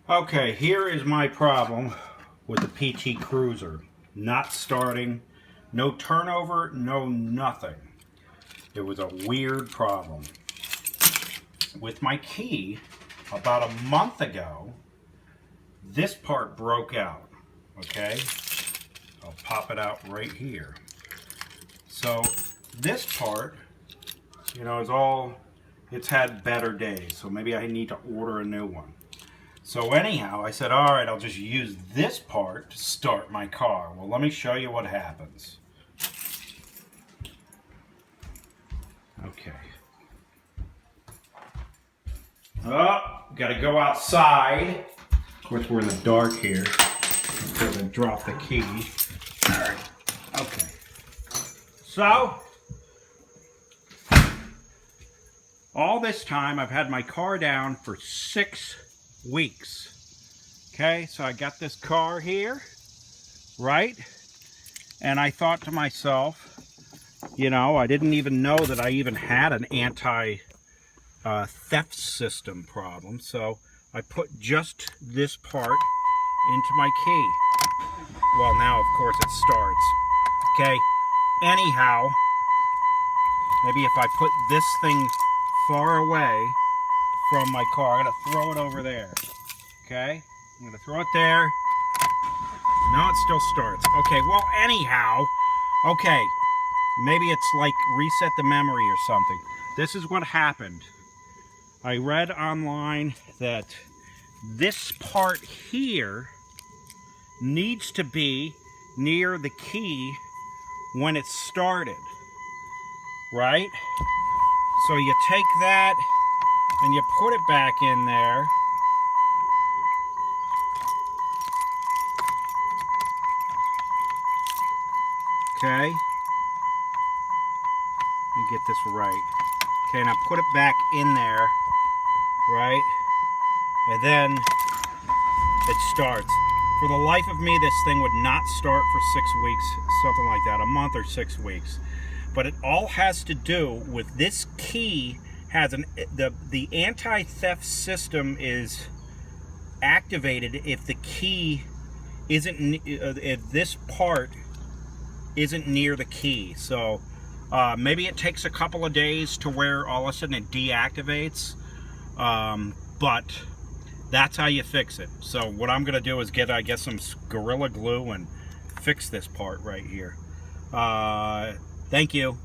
Okay, here is my problem with the PT Cruiser. Not starting, no turnover, no nothing. It was a weird problem. With my key, about a month ago, this part broke out, okay? I'll pop it out right here. So this part, it's had better days, so maybe I need to order a new one. So anyhow, I said, all right, I'll just use this part to start my car. Well, let me show you what happens. Okay. Oh, gotta go outside. Of course, we're in the dark here because I dropped the key. All right. Okay. So, all this time, I've had my car down for 6 weeks. Okay, so I got this car here, right? And I thought to myself, I didn't even know that I even had an anti-theft system problem. So I put just this part into my key. Well, now, of course, it starts. Okay, anyhow, maybe if I put this thing far away from my car, I'm going to throw it over there. Okay, I'm going to throw it there. No, it still starts. Okay, well, anyhow, okay, maybe it's like reset the memory or something. This is what happened. I read online that this part here needs to be near the key when it started, right? So you take that and you put it back in there. Okay. Let me get this right. Okay, now put it back in there, right? And then it starts. For the life of me, this thing would not start for 6 weeks, something like that, a month or 6 weeks. But it all has to do with this key has the anti-theft system is activated if the key isn't, if this part isn't near the key. So maybe it takes a couple of days to where all of a sudden it deactivates, but that's how you fix it. So what I'm gonna do is get, I guess, some Gorilla Glue and fix this part right here. Thank you.